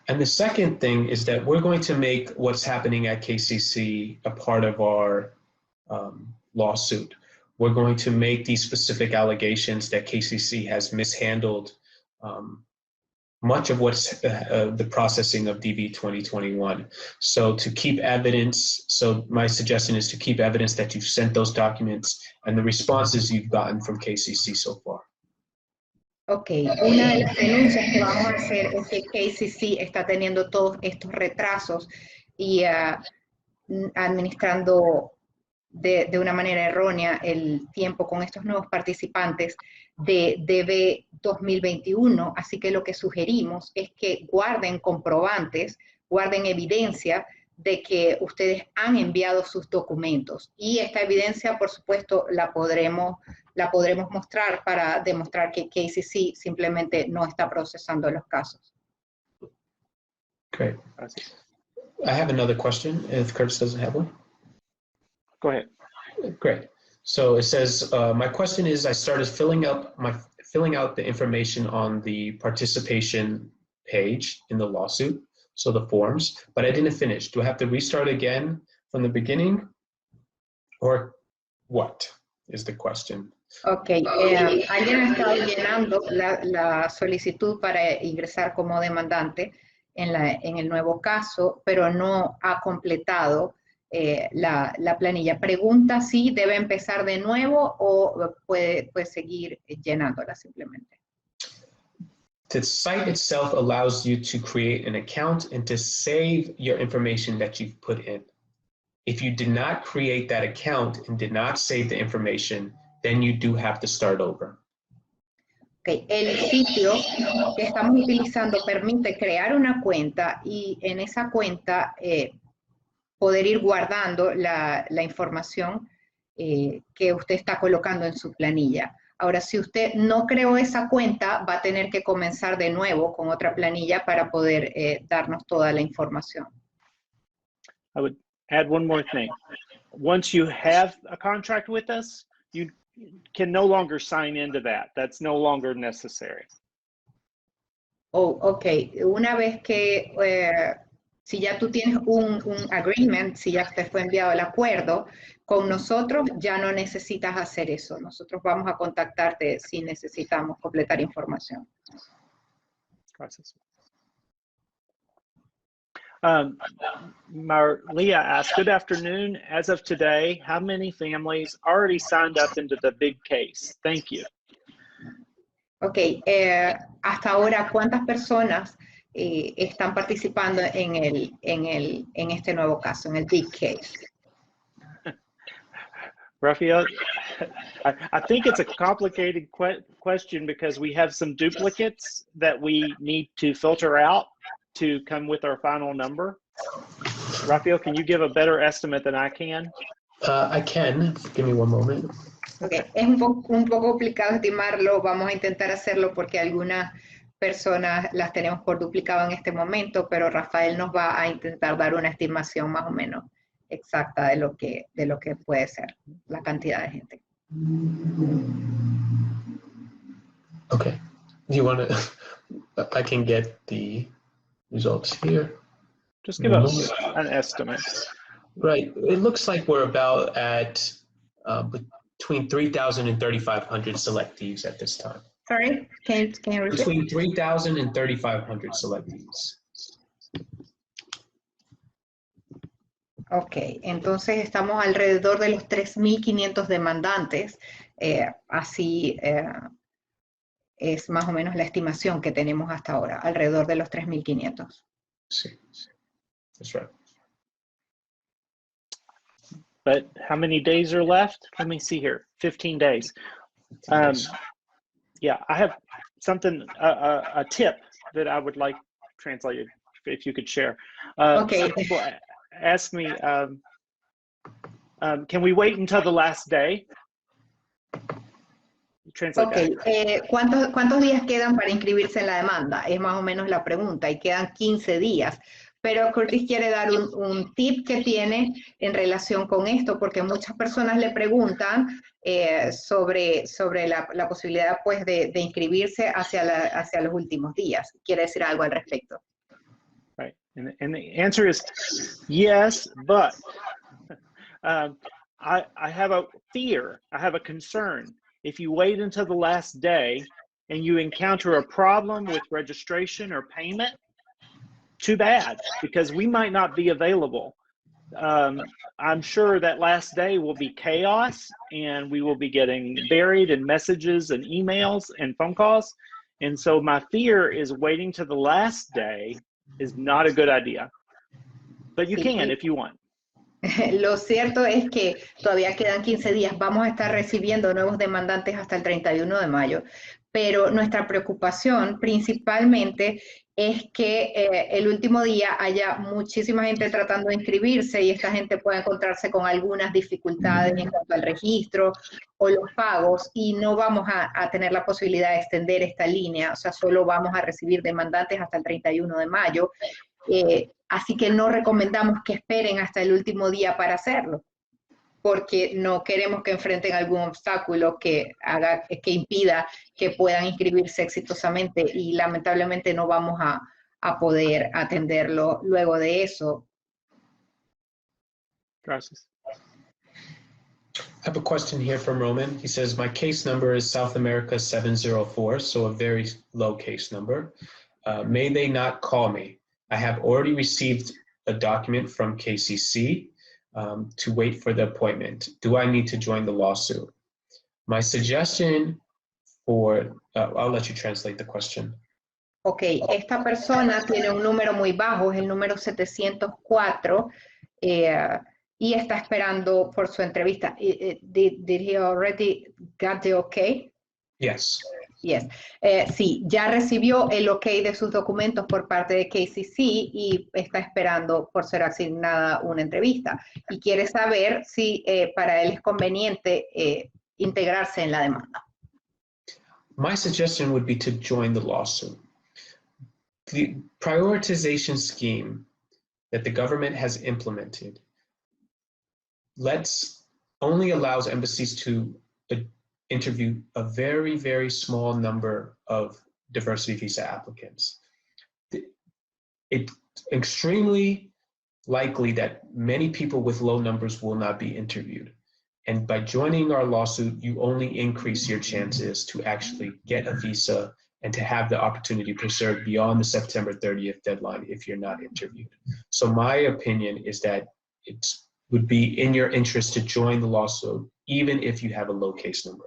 And the second thing is that we're going to make what's happening at KCC a part of our lawsuit. We're going to make these specific allegations that KCC has mishandled much of what's the processing of DV2021. So to keep evidence, so my suggestion is to keep evidence that you've sent those documents and the responses you've gotten from KCC so far. Ok, una de las denuncias que vamos a hacer es que KCC está teniendo todos estos retrasos y administrando de una manera errónea el tiempo con estos nuevos participantes de DV2021, así que lo que sugerimos es que guarden comprobantes, guarden evidencia de que ustedes han enviado sus documentos. Y esta evidencia, por supuesto, la podremos mostrar para demostrar que KCC simplemente no está procesando los casos. Great. I have another question, if Curtis doesn't have one. Go ahead. Great. So it says, my question is, I started filling out the information on the participation page in the lawsuit, so the forms, but I didn't finish. Do I have to restart again from the beginning, or what is the question? Ok, alguien ha estado llenando la solicitud para ingresar como demandante en el nuevo caso, pero no ha completado la planilla. Pregunta si debe empezar de nuevo o puede seguir llenándola simplemente. The site itself allows you to create an account and to save your information that you've put in. If you did not create that account and did not save the information, then you do have to start over. Okay. El sitio que estamos utilizando permite crear una cuenta y en esa cuenta poder ir guardando la información que usted está colocando en su planilla. Ahora, si usted no creó esa cuenta, va a tener que comenzar de nuevo con otra planilla para poder darnos toda la información. I would add one more thing. Once you have a contract with us, you can no longer sign into that. That's no longer necessary. Oh, ok. Una vez que, si ya tú tienes un agreement, si ya te fue enviado el acuerdo, con nosotros ya no necesitas hacer eso. Nosotros vamos a contactarte si necesitamos completar información. Gracias. Maria asked, good afternoon. As of today, how many families already signed up into the big case? Thank you. Ok, hasta ahora, ¿cuántas personas están participando en este nuevo caso, en el big case? Rafael, I think it's a complicated question because we have some duplicates that we need to filter out to come with our final number. Rafael, can you give a better estimate than I can? I can. Give me one moment. Okay. Es un poco complicado estimarlo, vamos a intentar hacerlo porque algunas personas las tenemos por duplicado en este momento, pero Rafael nos va a intentar dar una estimación más o menos exacta de lo que puede ser la cantidad de gente. Okay. Do you want to? I can get the results here. Just give us an estimate. Right. It looks like we're about at between 3,000 and 3,500 selectees at this time. Sorry, can you repeat? Between 3,000 and 3,500 selectees. Ok, entonces estamos alrededor de los 3.500 demandantes, así es más o menos la estimación que tenemos hasta ahora, alrededor de los 3.500. Sí, that's right. But how many days are left? Let me see here. 15 days. Yeah, I have something, a tip that I would like translated, if you could share. Okay. Some people ask me, can we wait until the last day? Translate that. ¿Cuántos días quedan para inscribirse en la demanda? Es más o menos la pregunta, y quedan 15 días. Pero Curtis quiere dar un tip que tiene en relación con esto, porque muchas personas le preguntan sobre la posibilidad pues, de inscribirse hacia los últimos días. ¿Quiere decir algo al respecto? Right, and the answer is yes, but I have a fear, I have a concern. If you wait until the last day and you encounter a problem with registration or payment, too bad, because we might not be available. I'm sure that last day will be chaos and we will be getting buried in messages and emails and phone calls. And so my fear is waiting to the last day is not a good idea. But you can if you want. Lo cierto es que todavía quedan 15 días. Vamos a estar recibiendo nuevos demandantes hasta el 31 de mayo. Pero nuestra preocupación principalmente es que el último día haya muchísima gente tratando de inscribirse y esta gente pueda encontrarse con algunas dificultades en cuanto al registro o los pagos y no vamos a tener la posibilidad de extender esta línea, o sea, solo vamos a recibir demandantes hasta el 31 de mayo, así que no recomendamos que esperen hasta el último día para hacerlo, porque no queremos que enfrenten algún obstáculo que impida que puedan inscribirse exitosamente y lamentablemente no vamos a poder atenderlo luego de eso. Gracias. I have a question here from Roman. He says, my case number is South America 704, so a very low case number. May they not call me? I have already received a document from KCC to wait for the appointment. Do I need to join the lawsuit? My suggestion for, I'll let you translate the question. Ok, esta persona tiene un número muy bajo, es el número 704, y está esperando por su entrevista. Did he already got the okay? Yes. Yes. Sí, ya recibió el ok de sus documentos por parte de KCC y está esperando por ser asignada una entrevista. Y quiere saber si para él es conveniente integrarse en la demanda. My suggestion would be to join the lawsuit. The prioritization scheme that the government has implemented only allows embassies to interview a very, very small number of diversity visa applicants. It's extremely likely that many people with low numbers will not be interviewed. And by joining our lawsuit, you only increase your chances to actually get a visa and to have the opportunity to serve beyond the September 30th deadline if you're not interviewed. So my opinion is that it would be in your interest to join the lawsuit, even if you have a low case number.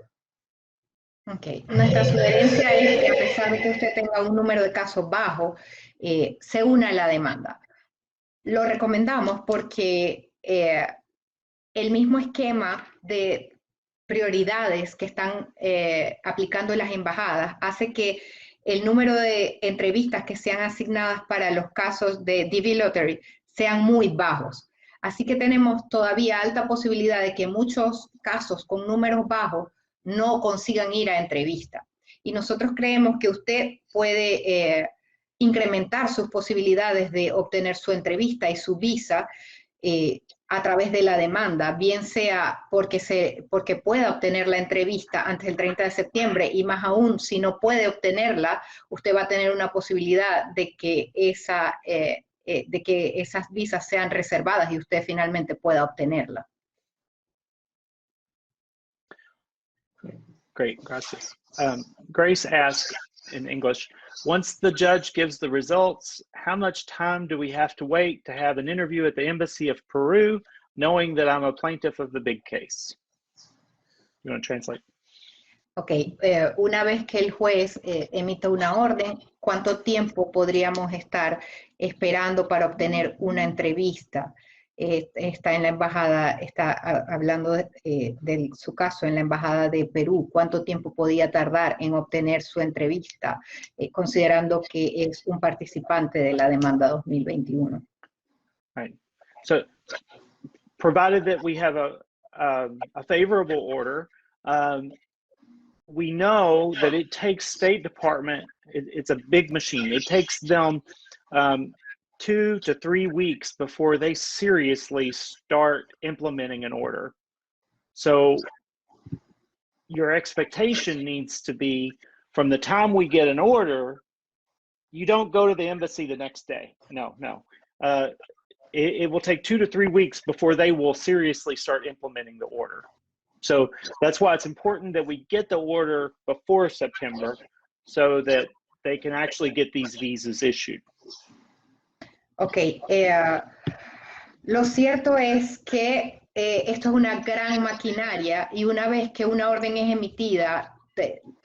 Ok, nuestra sugerencia es que a pesar de que usted tenga un número de casos bajo, se una a la demanda. Lo recomendamos porque el mismo esquema de prioridades que están aplicando las embajadas hace que el número de entrevistas que sean asignadas para los casos de DV Lottery sean muy bajos. Así que tenemos todavía alta posibilidad de que muchos casos con números bajos no consigan ir a entrevista. Y nosotros creemos que usted puede incrementar sus posibilidades de obtener su entrevista y su visa a través de la demanda, bien sea porque pueda obtener la entrevista antes del 30 de septiembre y más aún, si no puede obtenerla, usted va a tener una posibilidad de que esas visas sean reservadas y usted finalmente pueda obtenerla. Great, gracias. Grace asked in English, once the judge gives the results, how much time do we have to wait to have an interview at the Embassy of Peru, knowing that I'm a plaintiff of the big case? You want to translate? Ok, una vez que el juez emita una orden, ¿cuánto tiempo podríamos estar esperando para obtener una entrevista? Está en la embajada, está hablando de su caso en la embajada de Perú. ¿Cuánto tiempo podía tardar en obtener su entrevista, considerando que es un participante de la demanda 2021? Right. So, provided that we have a favorable order, we know that it takes State Department, it's a big machine. It takes them 2 to 3 weeks before they seriously start implementing an order. So your expectation needs to be from the time we get an order, you don't go to the embassy the next day. No. It will take 2 to 3 weeks before they will seriously start implementing the order. So that's why it's important that we get the order before September so that they can actually get these visas issued. Ok, lo cierto es que esto es una gran maquinaria y una vez que una orden es emitida,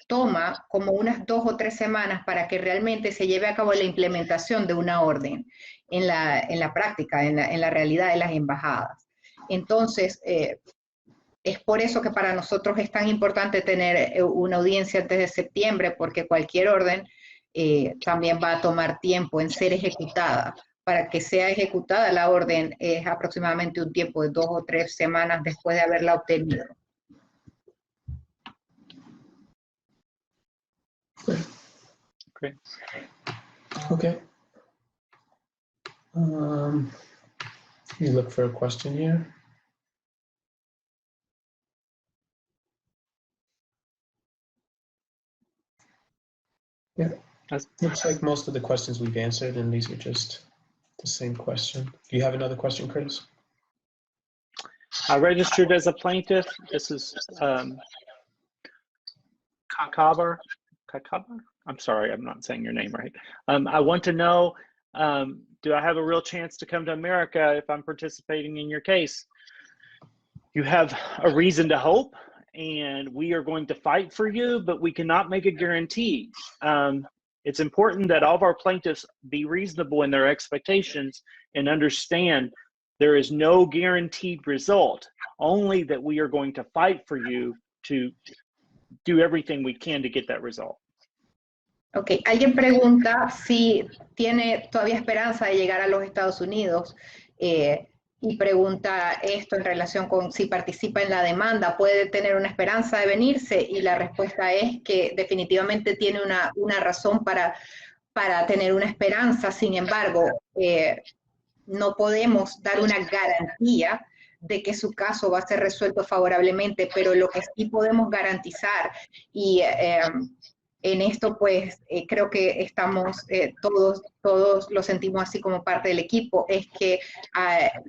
toma como unas 2 o 3 semanas para que realmente se lleve a cabo la implementación de una orden en la práctica, en la realidad de las embajadas. Entonces, es por eso que para nosotros es tan importante tener una audiencia antes de septiembre, porque cualquier orden también va a tomar tiempo en ser ejecutada. Para que sea ejecutada la orden es aproximadamente un tiempo de 2 o 3 semanas después de haberla obtenido. Great. Okay. Let me look for a question here. Yeah, looks like most of the questions we've answered, and these are just the same question. Do you have another question, Curtis? I registered as a plaintiff. This is Kakabar. I'm sorry, I'm not saying your name right. I want to know, do I have a real chance to come to America if I'm participating in your case? You have a reason to hope, and we are going to fight for you, but we cannot make a guarantee. It's important that all of our plaintiffs be reasonable in their expectations and understand there is no guaranteed result, only that we are going to fight for you to do everything we can to get that result. Ok, alguien pregunta si tiene todavía esperanza de llegar a los Estados Unidos y pregunta esto en relación con si participa en la demanda, ¿puede tener una esperanza de venirse? Y la respuesta es que definitivamente tiene una razón para tener una esperanza. Sin embargo, no podemos dar una garantía de que su caso va a ser resuelto favorablemente, pero lo que sí podemos garantizar, y en esto pues creo que estamos, todos lo sentimos así como parte del equipo, es que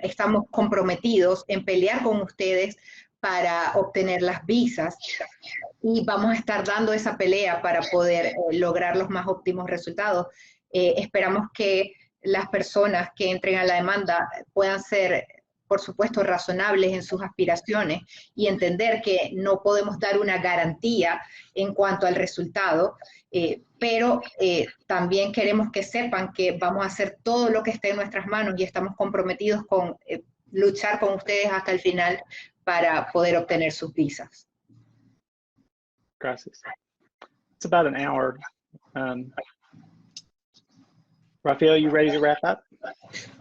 estamos comprometidos en pelear con ustedes para obtener las visas y vamos a estar dando esa pelea para poder lograr los más óptimos resultados. Esperamos que las personas que entren a la demanda puedan ser, por supuesto, razonables en sus aspiraciones y entender que no podemos dar una garantía en cuanto al resultado, pero también queremos que sepan que vamos a hacer todo lo que esté en nuestras manos y estamos comprometidos con luchar con ustedes hasta el final para poder obtener sus visas. Gracias. It's about an hour. Rafael, you ready to wrap up?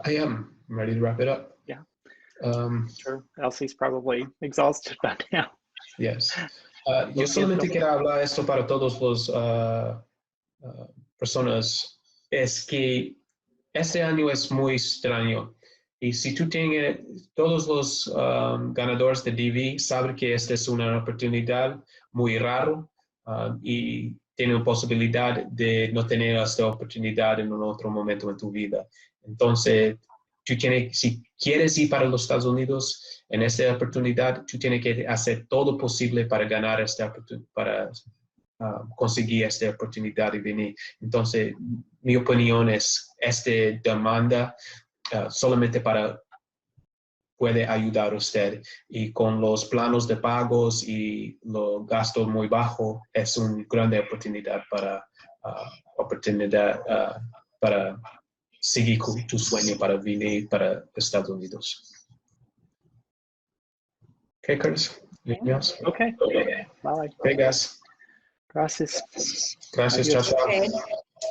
I am. I'm ready to wrap it up. Yeah. Sure. Elsi's probably exhausted by now. Yes. Yo solamente quiero hablar esto para todos los personas. Es que este año es muy extraño. Y si tú tienes, todos los ganadores de DV saben que esta es una oportunidad muy rara y tienen posibilidad de no tener esta oportunidad en un otro momento en tu vida. Entonces, tú tienes, si quieres ir para los Estados Unidos en esta oportunidad, tú tienes que hacer todo posible para ganar esta oportunidad, para conseguir esta oportunidad y venir. Entonces, mi opinión es, esta demanda solamente puede ayudar a usted, y con los planos de pagos y los gastos muy bajos es una gran oportunidad para seguir con tu sueño para venir para Estados Unidos. Okay, Curtis. Anything else? Okay. Bye. Okay, guys. Gracias. Gracias, Adiós. chao, chao. Okay.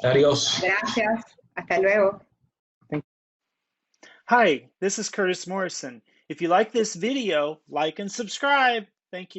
Adios. Gracias. Hasta luego. Hi, this is Curtis Morrison. If you like this video, like and subscribe. Thank you.